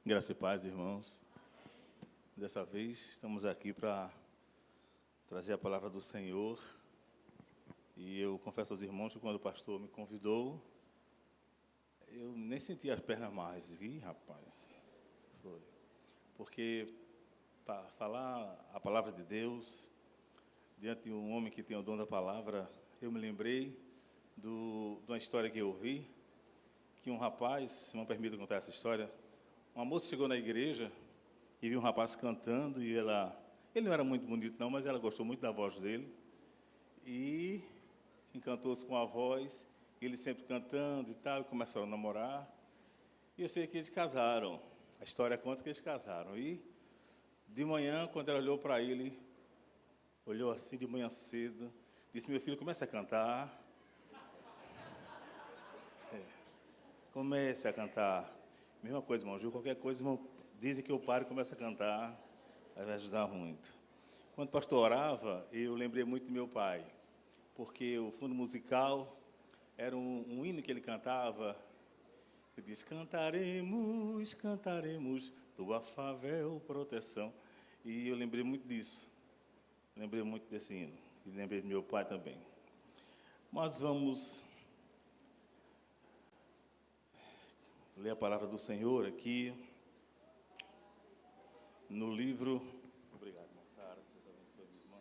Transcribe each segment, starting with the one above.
Graça e paz, irmãos. Dessa vez estamos aqui para trazer a palavra do Senhor. E eu confesso aos irmãos que quando o pastor me convidou, eu nem senti as pernas mais. Ih, rapaz, foi. Porque para falar a palavra de Deus, diante de um homem que tem o dom da palavra, eu me lembrei de uma história que eu ouvi, que um rapaz, se não permite contar essa história, uma moça chegou na igreja e viu um rapaz cantando e ele não era muito bonito não, mas ela gostou muito da voz dele e encantou-se com a voz, ele sempre cantando e tal, e começaram a namorar. E eu sei que eles casaram, a história conta que eles casaram. E de manhã, quando ela olhou para ele, olhou assim de manhã cedo, disse: meu filho, comece a cantar. Comece a cantar. Mesma coisa, irmão, Gil, qualquer coisa, irmão, dizem que eu paro e começo a cantar, vai ajudar muito. Quando o pastor orava, eu lembrei muito do meu pai, porque o fundo musical era um hino que ele cantava. Ele diz: cantaremos, cantaremos, tua fável proteção. E eu lembrei muito disso, lembrei muito desse hino, e lembrei do meu pai também. Mas vamos ler a palavra do Senhor aqui no livro. Obrigado, irmã Sara. Deus abençoe, minha irmã.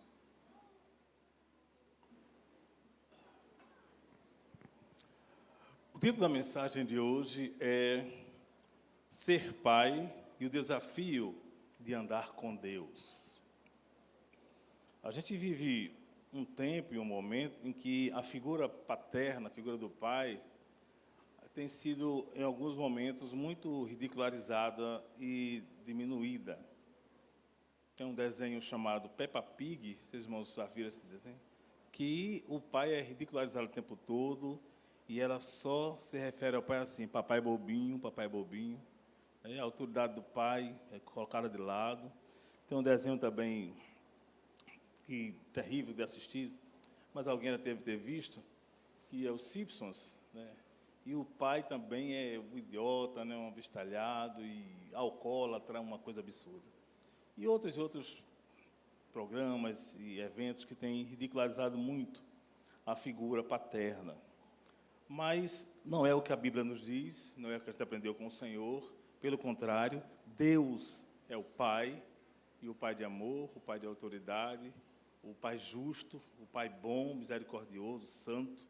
O título da mensagem de hoje é Ser Pai e o Desafio de Andar com Deus. A gente vive um tempo e um momento em que a figura paterna, a figura do pai, tem sido, em alguns momentos, muito ridicularizada e diminuída. Tem um desenho chamado Peppa Pig, vocês irmãos já viram esse desenho? Que o pai é ridicularizado o tempo todo e ela só se refere ao pai assim: papai bobinho, papai bobinho. A autoridade do pai é colocada de lado. Tem um desenho também terrível de assistir, mas alguém já deve ter visto, que é os Simpsons, né? E o pai também é um idiota, né, um abestalhado e alcoólatra, uma coisa absurda. E outros programas e eventos que têm ridicularizado muito a figura paterna. Mas não é o que a Bíblia nos diz, não é o que a gente aprendeu com o Senhor. Pelo contrário, Deus é o Pai, e o Pai de amor, o Pai de autoridade, o Pai justo, o Pai bom, misericordioso, santo,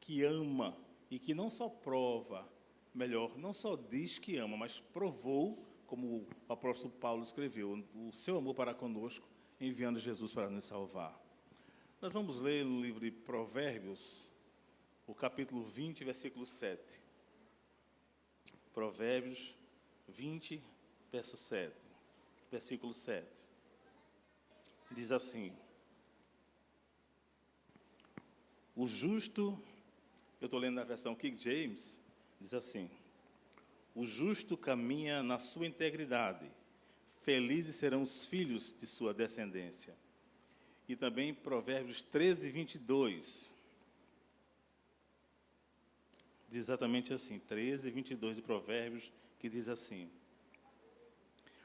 que ama e que não só prova, melhor, não só diz que ama, mas provou, como o apóstolo Paulo escreveu, o seu amor para conosco, enviando Jesus para nos salvar. Nós vamos ler no livro de Provérbios, o capítulo 20, versículo 7. Provérbios 20, verso 7, versículo 7. Diz assim: o justo, eu estou lendo na versão King James, diz assim: o justo caminha na sua integridade, felizes serão os filhos de sua descendência. E também Provérbios 13, 22, diz exatamente assim, 13, 22 de Provérbios, que diz assim: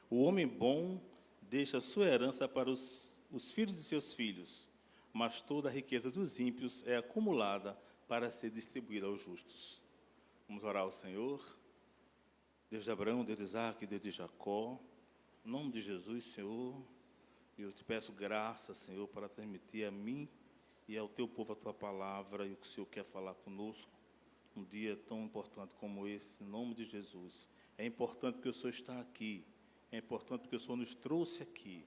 o homem bom deixa sua herança para os filhos de seus filhos, mas toda a riqueza dos ímpios é acumulada para ser distribuída aos justos. Vamos orar ao Senhor. Deus de Abraão, Deus de Isaac, Deus de Jacó, em nome de Jesus, Senhor, eu te peço graça, Senhor, para transmitir a mim e ao teu povo a tua palavra e o que o Senhor quer falar conosco um dia tão importante como esse, em nome de Jesus. É importante porque o Senhor está aqui, é importante porque o Senhor nos trouxe aqui.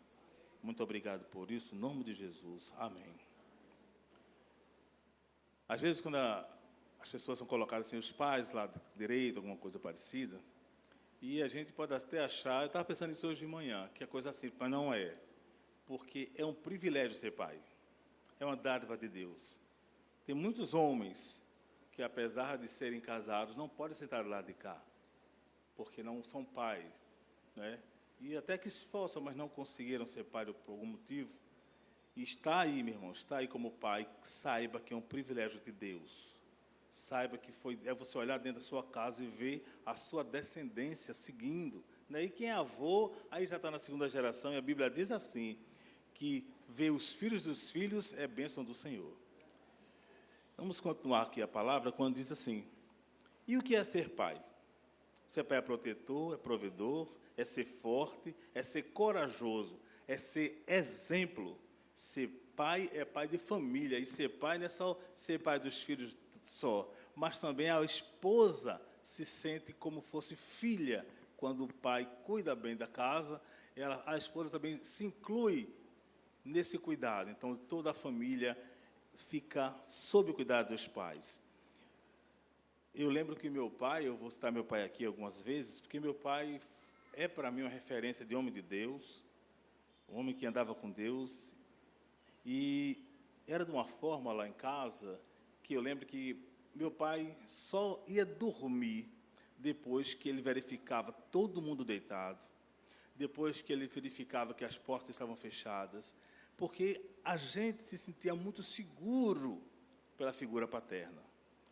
Muito obrigado por isso, em nome de Jesus. Amém. Às vezes, quando as pessoas são colocadas assim, os pais lá direito, alguma coisa parecida, e a gente pode até achar, eu estava pensando nisso hoje de manhã, que é coisa simples, mas não é. Porque é um privilégio ser pai. É uma dádiva de Deus. Tem muitos homens que, apesar de serem casados, não podem sentar do lado de cá, porque não são pais, né? E até que se esforçam, mas não conseguiram ser pai por algum motivo. E está aí, meu irmão, está aí como pai, saiba que é um privilégio de Deus saiba que é você olhar dentro da sua casa e ver a sua descendência seguindo. Né? E quem é avô, aí já está na segunda geração, e a Bíblia diz assim, que ver os filhos dos filhos é bênção do Senhor. Vamos continuar aqui a palavra, quando diz assim, e o que é ser pai? Ser pai é protetor, é provedor, é ser forte, é ser corajoso, é ser exemplo. Ser pai é pai de família, e ser pai não é só ser pai dos filhos só, mas também a esposa se sente como fosse filha. Quando o pai cuida bem da casa, a esposa também se inclui nesse cuidado. Então, toda a família fica sob o cuidado dos pais. Eu lembro que meu pai, eu vou citar meu pai aqui algumas vezes, porque meu pai é para mim uma referência de homem de Deus, um homem que andava com Deus, e era de uma forma lá em casa, que eu lembro que meu pai só ia dormir depois que ele verificava todo mundo deitado, depois que ele verificava que as portas estavam fechadas, porque a gente se sentia muito seguro pela figura paterna,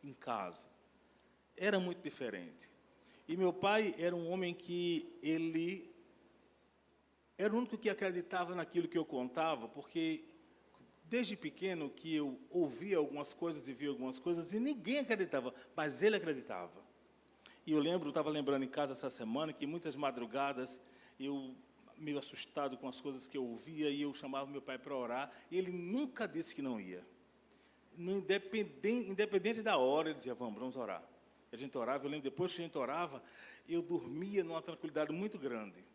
em casa. Era muito diferente. E meu pai era um homem que ele era o único que acreditava naquilo que eu contava, porque desde pequeno que eu ouvia algumas coisas e via algumas coisas e ninguém acreditava, mas ele acreditava. E eu estava lembrando em casa essa semana que muitas madrugadas eu meio assustado com as coisas que eu ouvia e eu chamava meu pai para orar e ele nunca disse que não ia. Independente da hora, ele dizia, vamos orar. A gente orava, eu lembro, depois que a gente orava, eu dormia numa tranquilidade muito grande.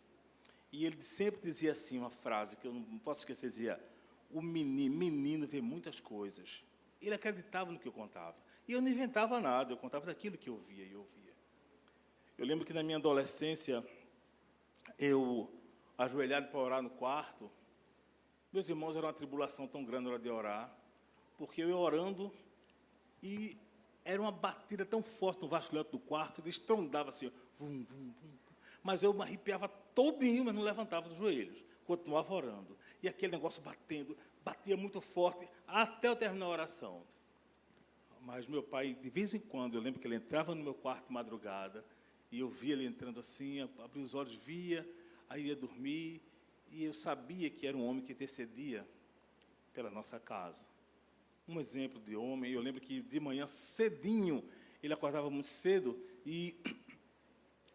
E ele sempre dizia assim, uma frase que eu não posso esquecer, dizia, o menino vê muitas coisas. Ele acreditava no que eu contava. E eu não inventava nada, eu contava daquilo que eu via e ouvia. Eu lembro que na minha adolescência, eu, ajoelhado para orar no quarto, meus irmãos eram uma tribulação tão grande na hora de orar, porque eu ia orando e era uma batida tão forte no vasculhante do quarto, que estrondava assim, vum, vum, vum. Mas eu me arrepiava todinho, mas não levantava dos joelhos, continuava orando. E aquele negócio batendo, batia muito forte, até eu terminar a oração. Mas meu pai, de vez em quando, eu lembro que ele entrava no meu quarto de madrugada, e eu via ele entrando assim, abria os olhos, via, aí ia dormir, e eu sabia que era um homem que intercedia pela nossa casa. Um exemplo de homem, eu lembro que de manhã cedinho, ele acordava muito cedo, e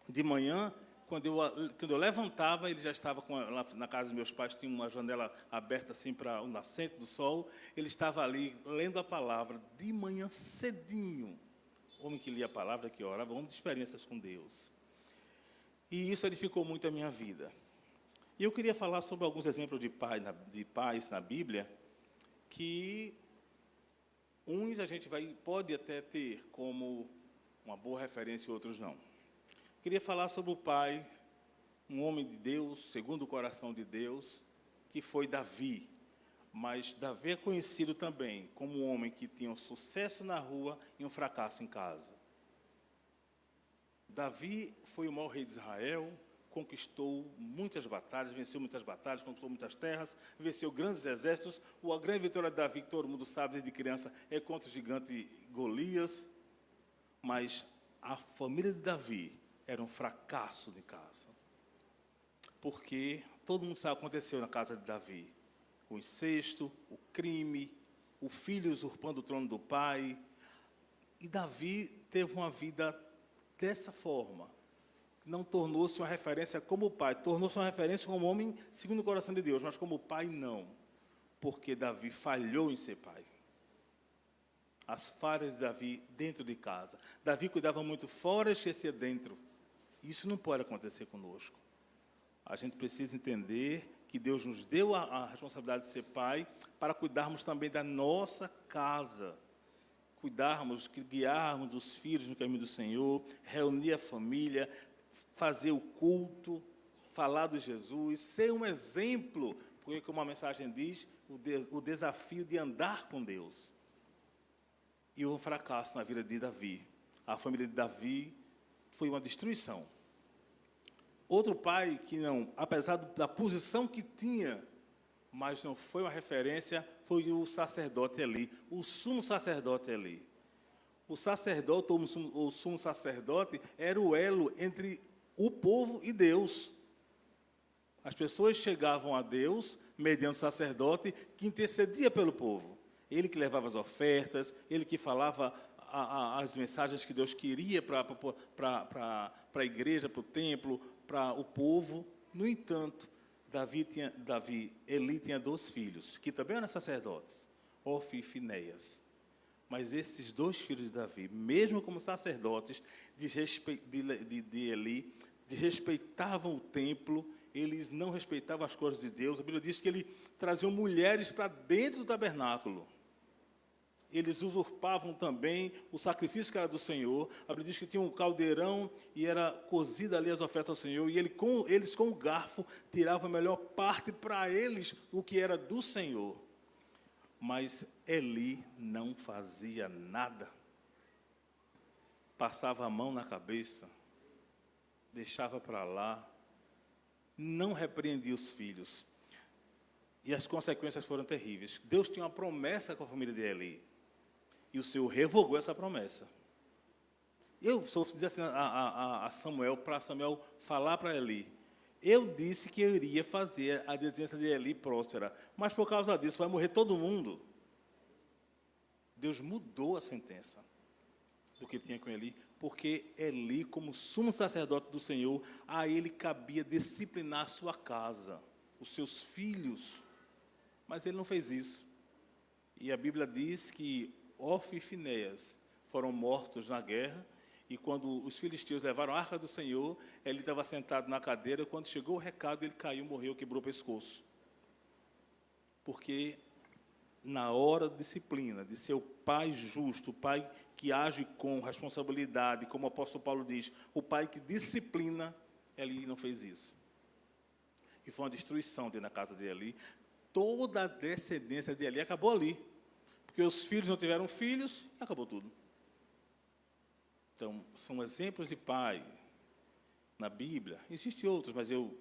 de manhã, quando eu levantava, ele já estava lá na casa dos meus pais, tinha uma janela aberta assim para o nascente do sol, ele estava ali lendo a palavra, de manhã cedinho, homem que lia a palavra, que orava, homem de experiências com Deus. E isso edificou muito a minha vida. E eu queria falar sobre alguns exemplos de pais na Bíblia, que uns a gente pode até ter como uma boa referência e outros não. Queria falar sobre o pai, um homem de Deus, segundo o coração de Deus, que foi Davi. Mas Davi é conhecido também como um homem que tinha um sucesso na rua e um fracasso em casa. Davi foi o maior rei de Israel, conquistou muitas batalhas, venceu muitas batalhas, conquistou muitas terras, venceu grandes exércitos. A grande vitória de Davi, que todo mundo sabe desde criança, é contra o gigante Golias. Mas a família de Davi era um fracasso de casa. Porque todo mundo sabe o que aconteceu na casa de Davi. O incesto, o crime, o filho usurpando o trono do pai. E Davi teve uma vida dessa forma. Não tornou-se uma referência como pai, tornou-se uma referência como homem segundo o coração de Deus, mas como pai não, porque Davi falhou em ser pai. As falhas de Davi dentro de casa. Davi cuidava muito fora e esquecia dentro. Isso não pode acontecer conosco. A gente precisa entender que Deus nos deu a responsabilidade de ser pai para cuidarmos também da nossa casa. Cuidarmos, guiarmos os filhos no caminho do Senhor, reunir a família, fazer o culto, falar de Jesus, ser um exemplo, porque como a mensagem diz, o desafio de andar com Deus. E um fracasso na vida de Davi. A família de Davi foi uma destruição. Outro pai que não, apesar da posição que tinha, mas não foi uma referência, foi o sacerdote Eli, o sumo sacerdote Eli. O sacerdote, ou o sumo sacerdote, era o elo entre o povo e Deus. As pessoas chegavam a Deus mediante o sacerdote que intercedia pelo povo. Ele que levava as ofertas, ele que falava as mensagens que Deus queria para a igreja, para o templo, para o povo. No entanto, Eli tinha 2 filhos, que também eram sacerdotes, Ofni e Finéias. Mas esses 2 filhos de Davi, mesmo como sacerdotes de Eli, desrespeitavam o templo, eles não respeitavam as coisas de Deus. A Bíblia diz que eles traziam mulheres para dentro do tabernáculo. Eles usurpavam também o sacrifício que era do Senhor. A Bíblia diz que tinha um caldeirão e era cozida ali as ofertas ao Senhor. E eles com o garfo tiravam a melhor parte para eles, o que era do Senhor. Mas Eli não fazia nada. Passava a mão na cabeça, deixava para lá, não repreendia os filhos. E as consequências foram terríveis. Deus tinha uma promessa com a família de Eli. E o Senhor revogou essa promessa. Eu só dizer assim a Samuel, para Samuel falar para Eli, eu disse que eu iria fazer a descendência de Eli próspera, mas por causa disso vai morrer todo mundo. Deus mudou a sentença do que tinha com Eli, porque Eli, como sumo sacerdote do Senhor, a ele cabia disciplinar a sua casa, os seus filhos, mas ele não fez isso. E a Bíblia diz que Ofni e Finéias foram mortos na guerra, e quando os filisteus levaram a arca do Senhor, ele estava sentado na cadeira, quando chegou o recado, ele caiu, morreu, quebrou o pescoço. Porque na hora da disciplina, de ser o pai justo, o pai que age com responsabilidade, como o apóstolo Paulo diz, o pai que disciplina, ele não fez isso. E foi uma destruição dentro da casa de Eli. Toda a descendência de Eli acabou ali. Porque os filhos não tiveram filhos, e acabou tudo. Então, são exemplos de pai na Bíblia. Existem outros, mas eu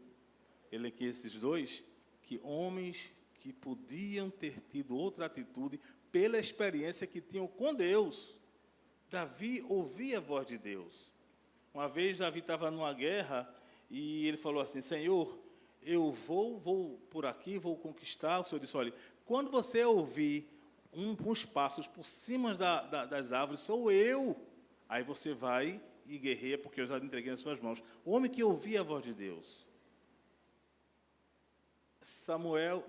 elenquei esses 2, que homens que podiam ter tido outra atitude pela experiência que tinham com Deus. Davi ouvia a voz de Deus. Uma vez Davi estava numa guerra e ele falou assim, Senhor, eu vou por aqui, vou conquistar. O Senhor disse, olha, quando você ouvir uns passos por cima das árvores, sou eu. Aí você vai e guerreia, porque eu já entreguei nas suas mãos. O homem que ouvia a voz de Deus. Samuel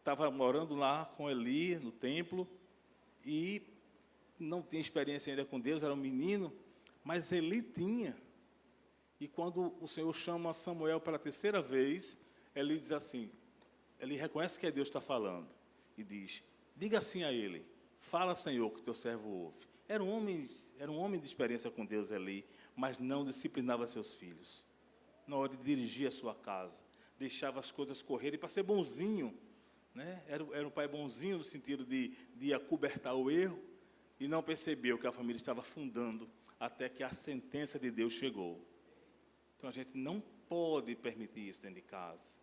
estava morando lá com Eli, no templo, e não tinha experiência ainda com Deus, era um menino, mas Eli tinha. E quando o Senhor chama Samuel pela 3ª vez, Eli diz assim, ele reconhece que é Deus que está falando, e diz, diga assim a ele, fala, Senhor, que teu servo ouve. Era um homem de experiência com Deus, Eli, mas não disciplinava seus filhos. Na hora de dirigir a sua casa, deixava as coisas correrem para ser bonzinho, né? Era um pai bonzinho no sentido de acobertar o erro, e não percebeu que a família estava afundando até que a sentença de Deus chegou. Então, a gente não pode permitir isso dentro de casa.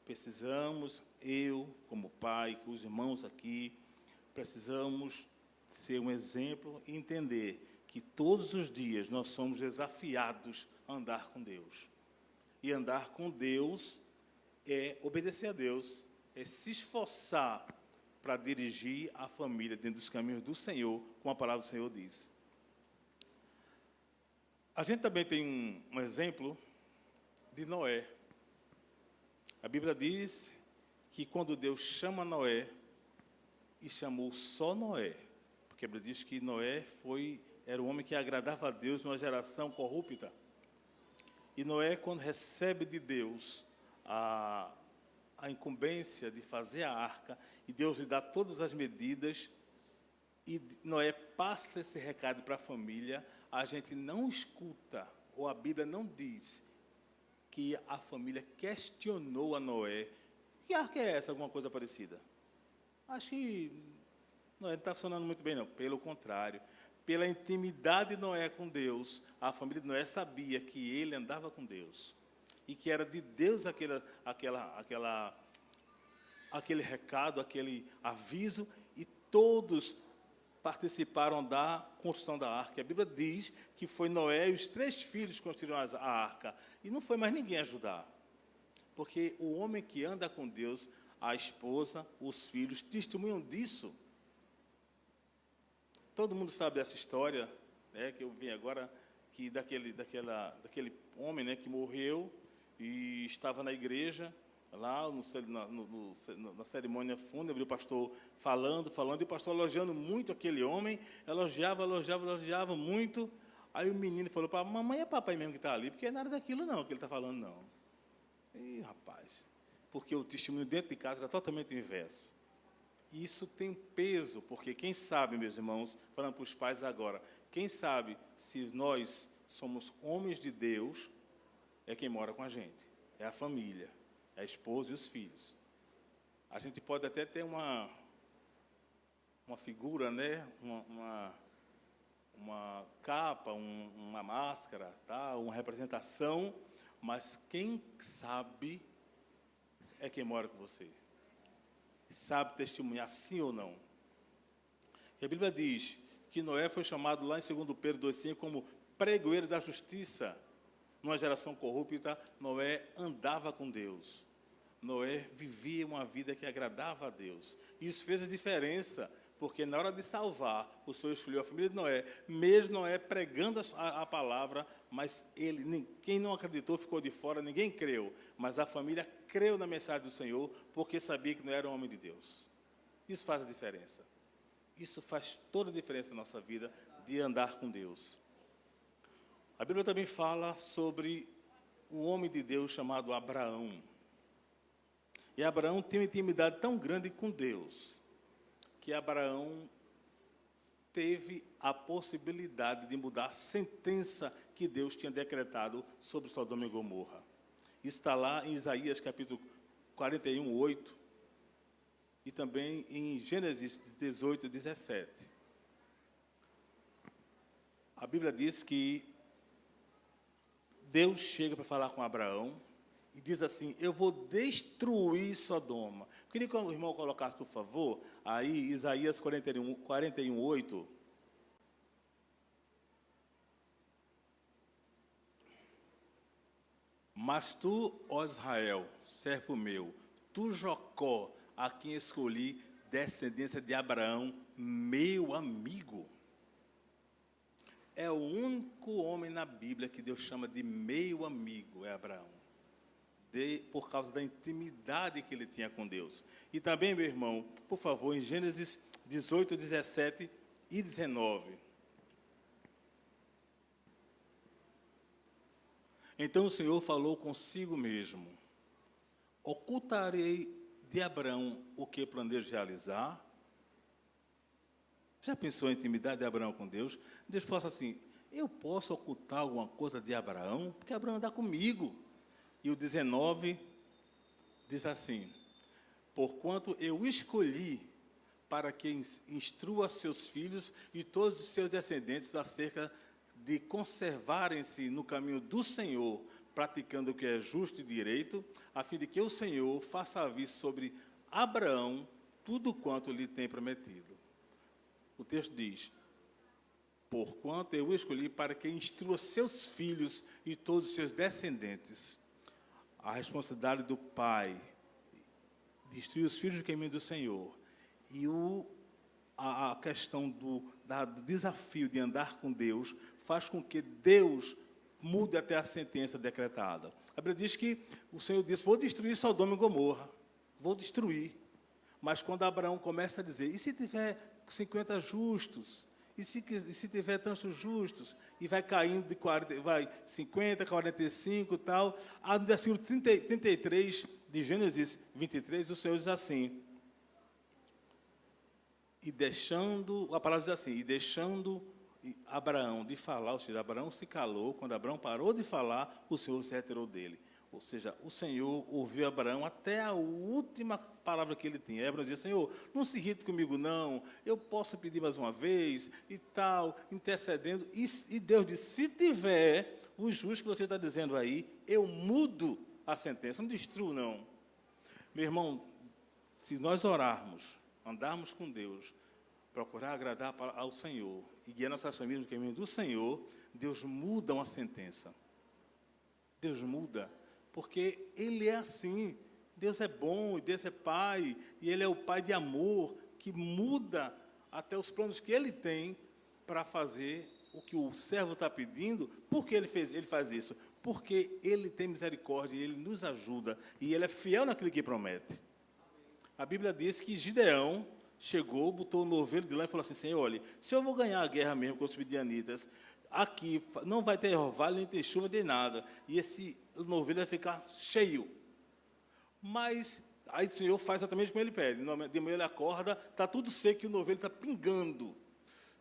Precisamos, eu, como pai, com os irmãos aqui, precisamos ser um exemplo e entender que todos os dias nós somos desafiados a andar com Deus. E andar com Deus é obedecer a Deus, é se esforçar para dirigir a família dentro dos caminhos do Senhor, como a palavra do Senhor diz. A gente também tem um exemplo de Noé. A Bíblia diz que quando Deus chama Noé, e chamou só Noé, porque a Bíblia diz que Noé era um homem que agradava a Deus numa geração corrupta. E Noé, quando recebe de Deus a incumbência de fazer a arca, e Deus lhe dá todas as medidas, e Noé passa esse recado para a família, a gente não escuta, ou a Bíblia não diz, que a família questionou a Noé. Que arca é essa? Alguma coisa parecida? Acho que Noé não está funcionando muito bem, não. Pelo contrário, pela intimidade de Noé com Deus, a família de Noé sabia que ele andava com Deus. E que era de Deus aquele recado, aquele aviso, e todos participaram da construção da arca. A Bíblia diz que foi Noé e os 3 filhos que construíram a arca. E não foi mais ninguém ajudar. Porque o homem que anda com Deus, a esposa, os filhos, testemunham disso. Todo mundo sabe dessa história, né, que eu vi agora, que daquele homem, né, que morreu e estava na igreja, lá na cerimônia fúnebre, o pastor falando, e o pastor elogiando muito aquele homem, elogiava muito. Aí o menino falou para a mamãe, é papai mesmo que está ali, porque não é nada daquilo não, que ele está falando, não. Ih, rapaz, porque o testemunho dentro de casa era totalmente o inverso. E isso tem peso, porque quem sabe, meus irmãos, falando para os pais agora, quem sabe se nós somos homens de Deus, é quem mora com a gente, é a família, é a esposa e os filhos. A gente pode até ter uma figura, né? uma capa, uma máscara, tá? Uma representação, mas quem sabe é quem mora com você. Sabe testemunhar sim ou não. E a Bíblia diz que Noé foi chamado lá em 2 Pedro 2,5 como pregoeiro da justiça. Numa geração corrupta, Noé andava com Deus. Noé vivia uma vida que agradava a Deus. E isso fez a diferença, porque na hora de salvar, o Senhor escolheu a família de Noé, mesmo Noé pregando a palavra, mas quem não acreditou ficou de fora, ninguém creu. Mas a família creu na mensagem do Senhor, porque sabia que não era um homem de Deus. Isso faz a diferença. Isso faz toda a diferença na nossa vida, de andar com Deus. A Bíblia também fala sobre um homem de Deus chamado Abraão. E Abraão tem uma intimidade tão grande com Deus, que Abraão teve a possibilidade de mudar a sentença que Deus tinha decretado sobre Sodoma e Gomorra. Isso está lá em Isaías, capítulo 41, 8, e também em Gênesis 18, 17. A Bíblia diz que Deus chega para falar com Abraão e diz assim: eu vou destruir Sodoma. Queria que o irmão colocasse, por favor, aí Isaías 41, 8. Mas tu, ó Israel, servo meu, tu Jacó, a quem escolhi, descendência de Abraão, meu amigo. É o único homem na Bíblia que Deus chama de meu amigo, é Abraão. Por causa da intimidade que ele tinha com Deus. E também, meu irmão, por favor, em Gênesis 18, 17 e 19. Então o Senhor falou consigo mesmo: ocultarei de Abraão o que planejo realizar? Já pensou a intimidade de Abraão com Deus? Deus fala assim: eu posso ocultar alguma coisa de Abraão? Porque Abraão anda comigo. E o 19 diz assim: porquanto eu escolhi para que instrua seus filhos e todos os seus descendentes acerca de conservarem-se no caminho do Senhor, praticando o que é justo e direito, a fim de que o Senhor faça aviso sobre Abraão tudo quanto lhe tem prometido. O texto diz: porquanto eu escolhi para que instrua seus filhos e todos os seus descendentes. A responsabilidade do pai de instruir os filhos do caminho do Senhor e a questão do desafio de andar com Deus faz com que Deus mude até a sentença decretada. A Bíblia diz que o Senhor disse: vou destruir Sodoma e Gomorra, vou destruir. Mas quando Abraão começa a dizer: e se tiver 50 justos? E se tiver tantos justos? E vai caindo de 40, vai 50, 45 e tal. No versículo 33 de Gênesis 23, o Senhor diz assim: e deixando, a palavra diz assim: e deixando Abraão de falar, ou seja, Abraão se calou. Quando Abraão parou de falar, o Senhor se retirou dele. Ou seja, o Senhor ouviu Abraão até a última palavra que ele tinha. Abraão dizia: Senhor, não se irrite comigo não, eu posso pedir mais uma vez, e tal, intercedendo. E Deus disse: se tiver o justo que você está dizendo aí, eu mudo a sentença, não destruo não. Meu irmão, se nós orarmos, andarmos com Deus, procurar agradar ao Senhor e guiar nossas famílias no caminho do Senhor, Deus muda uma sentença. Deus muda, porque Ele é assim. Deus é bom, e Deus é Pai, e Ele é o Pai de amor, que muda até os planos que Ele tem para fazer o que o servo está pedindo. Por que ele faz isso? Porque Ele tem misericórdia, e Ele nos ajuda, e Ele é fiel naquilo que promete. A Bíblia diz que Gideão chegou, botou o novilho de lã e falou assim: Senhor, olha, se eu vou ganhar a guerra mesmo com os midianitas, aqui não vai ter orvalho, nem ter chuva, nem nada, e esse novilho vai ficar cheio. Mas aí o Senhor faz exatamente como Ele pede. De manhã ele acorda, está tudo seco e o novilho está pingando.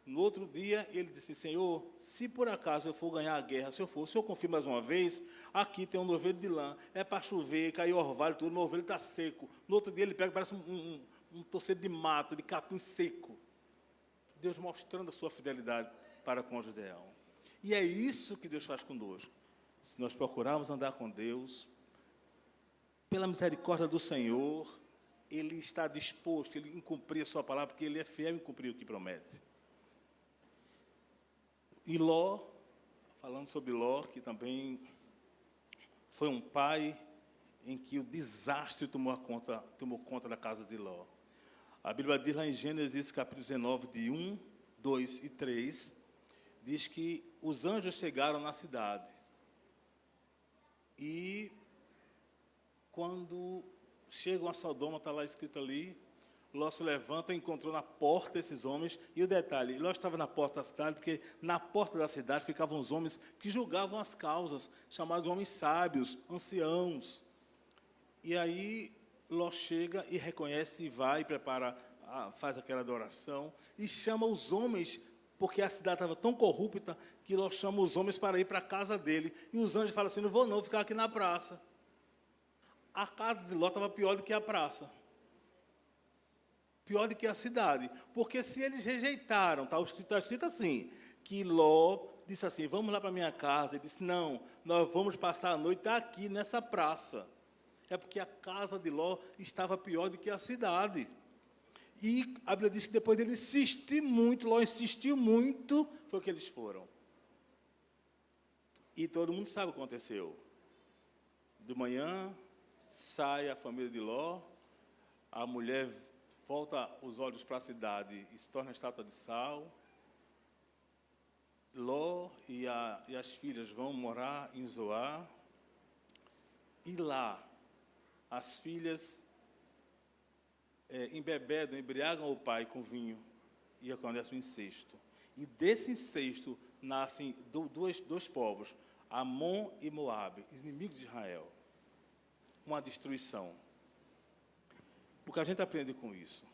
No outro dia, ele disse: Senhor, se por acaso eu for ganhar a guerra, se o Senhor confirma mais uma vez, aqui tem um novilho de lã, é para chover, caiu orvalho, tudo, o novilho está seco. No outro dia ele pega, parece um torcedo de mato, de capim seco. Deus mostrando a sua fidelidade para com o Gideão. E é isso que Deus faz conosco. Se nós procurarmos andar com Deus, pela misericórdia do Senhor, Ele está disposto, Ele em cumprir a sua palavra, porque Ele é fiel em cumprir o que promete. E Ló, falando sobre Ló, que também foi um pai em que o desastre tomou conta da casa de Ló. A Bíblia diz lá em Gênesis, capítulo 19, de 1, 2 e 3, diz que os anjos chegaram na cidade. E quando chegam a Sodoma, está lá escrito ali, Ló se levanta e encontrou na porta esses homens. E o detalhe, Ló estava na porta da cidade, porque na porta da cidade ficavam os homens que julgavam as causas, chamados homens sábios, anciãos. E aí Ló chega e reconhece e vai, prepara, faz aquela adoração, e chama os homens, porque a cidade estava tão corrupta, que Ló chama os homens para ir para a casa dele. E os anjos falam assim: não vou não, vou ficar aqui na praça. A casa de Ló estava pior do que a praça. Pior do que a cidade. Porque se eles rejeitaram, está escrito assim, que Ló disse assim: vamos lá para a minha casa. Ele disse: não, nós vamos passar a noite aqui nessa praça. É porque a casa de Ló estava pior do que a cidade. E a Bíblia diz que depois dele insistir muito, Ló insistiu muito, foi que eles foram. E todo mundo sabe o que aconteceu. De manhã, sai a família de Ló, a mulher volta os olhos para a cidade e se torna estátua de sal. Ló e as filhas vão morar em Zoar. E lá, as filhas embebedam, embriagam o pai com vinho e acontece o incesto. E desse incesto nascem dois povos, Amon e Moabe, inimigos de Israel. Uma destruição. O que a gente aprende com isso?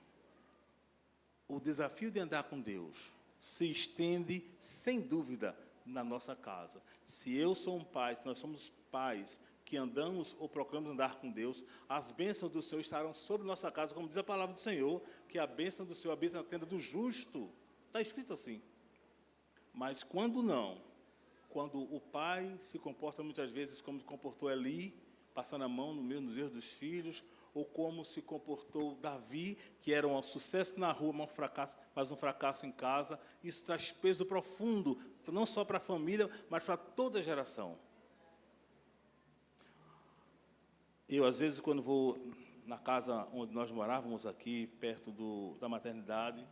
O desafio de andar com Deus se estende, sem dúvida, na nossa casa. Se eu sou um pai, se nós somos pais que andamos ou procuramos andar com Deus, as bênçãos do Senhor estarão sobre nossa casa, como diz a palavra do Senhor, que a bênção do Senhor habita na tenda do justo. Está escrito assim. Mas quando não, quando o pai se comporta muitas vezes como se comportou Eli, passando a mão nos erros dos filhos, ou como se comportou Davi, que era um sucesso na rua, mas um fracasso em casa, isso traz peso profundo, não só para a família, mas para toda a geração. Eu, às vezes, quando vou na casa onde nós morávamos aqui, perto da maternidade,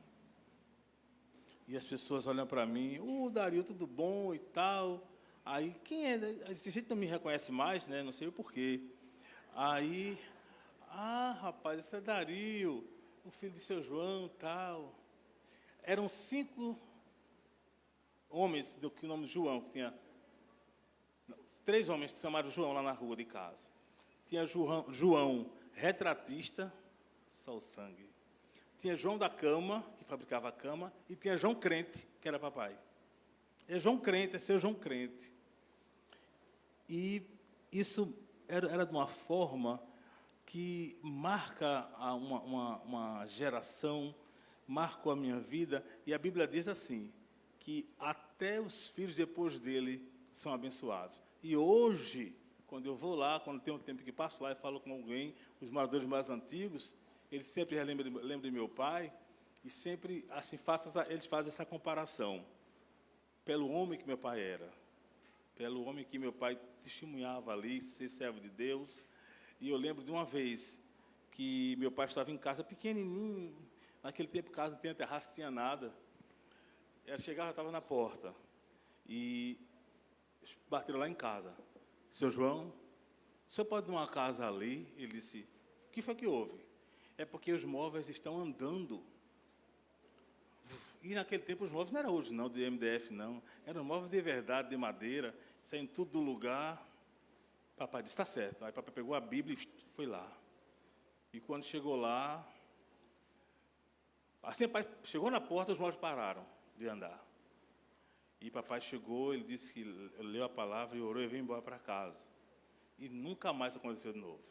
e as pessoas olham para mim: Dario, tudo bom e tal. Aí, quem é? Esse jeito não me reconhece mais, né? Não sei o porquê. Aí, rapaz, esse é Dario, o filho de seu João e tal. Eram 5 homens, que o nome de João, que tinha 3 homens que se chamaram João lá na rua de casa. Tinha João retratista, só o sangue. Tinha João da cama, que fabricava a cama, e tinha João crente, que era papai. É João crente, é seu João crente. E isso era de uma forma que marca uma geração, marcou a minha vida, e a Bíblia diz assim, que até os filhos depois dele são abençoados. E hoje, quando eu vou lá, quando tem um tempo que passo lá e falo com alguém, os moradores mais antigos, eles sempre lembram de meu pai, E sempre assim eles fazem essa comparação. Pelo homem que meu pai era, pelo homem que meu pai testemunhava ali, ser servo de Deus. E eu lembro de uma vez que meu pai estava em casa, pequenininho, naquele tempo casa não tinha terraço, não tinha nada. Ele chegava, estava na porta, e bateram lá em casa. Seu João, o senhor pode ir numa casa ali? Ele disse, o que foi que houve? É porque os móveis estão andando. E naquele tempo os móveis não eram hoje não, de MDF não, eram móveis de verdade, de madeira, saindo tudo do lugar. Papai disse, está certo. Aí papai pegou a Bíblia e foi lá. E quando chegou lá, assim papai chegou na porta, os móveis pararam de andar. E papai chegou, ele disse que leu a palavra e orou e veio embora para casa. E nunca mais aconteceu de novo.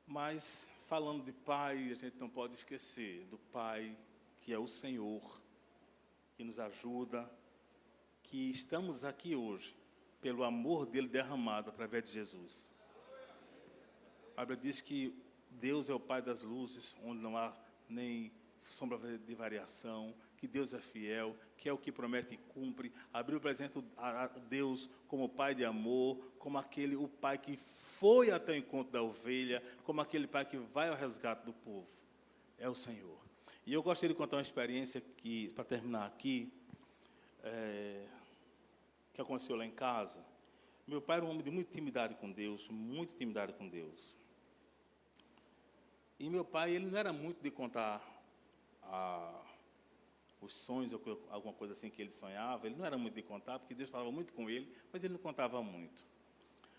Mas, falando de pai, a gente não pode esquecer do pai que é o Senhor, que nos ajuda, que estamos aqui hoje pelo amor dele derramado através de Jesus. A Bíblia diz que Deus é o Pai das luzes, onde não há nem sombra de variação, que Deus é fiel, que é o que promete e cumpre. A Bíblia apresenta a Deus como Pai de amor, como o Pai que foi até o encontro da ovelha, como aquele Pai que vai ao resgate do povo. É o Senhor. E eu gostaria de contar uma experiência que, para terminar aqui, que aconteceu lá em casa. Meu pai era um homem de muita intimidade com Deus, muita intimidade com Deus. E meu pai, ele não era muito de contar os sonhos, ou alguma coisa assim que ele sonhava. Ele não era muito de contar, porque Deus falava muito com ele, mas ele não contava muito.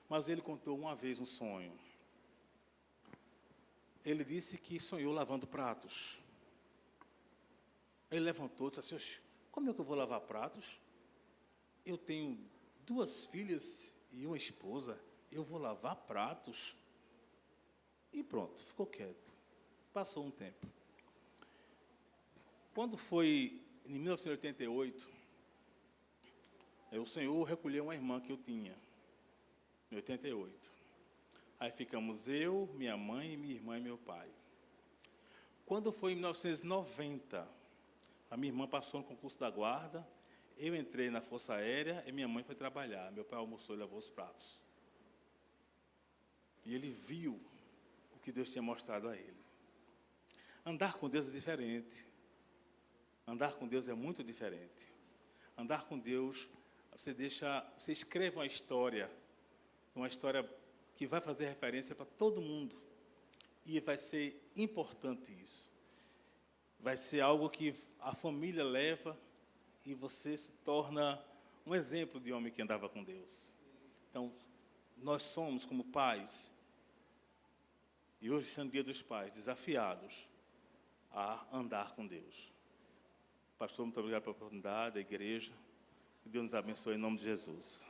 Mas ele contou uma vez um sonho. Ele disse que sonhou lavando pratos. Ele levantou e disse assim, como é que eu vou lavar pratos? Eu tenho 2 filhas e uma esposa, eu vou lavar pratos? E pronto, ficou quieto. Passou um tempo. Quando foi em 1988, o Senhor recolheu uma irmã que eu tinha, em 88. Aí ficamos eu, minha mãe, minha irmã e meu pai. Quando foi em 1990, a minha irmã passou no concurso da guarda, eu entrei na Força Aérea e minha mãe foi trabalhar. Meu pai almoçou e lavou os pratos. E ele viu o que Deus tinha mostrado a ele. Andar com Deus é diferente. Andar com Deus é muito diferente. Andar com Deus, você escreve uma história que vai fazer referência para todo mundo. E vai ser importante isso. Vai ser algo que a família leva e você se torna um exemplo de homem que andava com Deus. Então, nós somos, como pais, e hoje, sendo Dia dos Pais, desafiados a andar com Deus. Pastor, muito obrigado pela oportunidade, a igreja. Que Deus nos abençoe em nome de Jesus.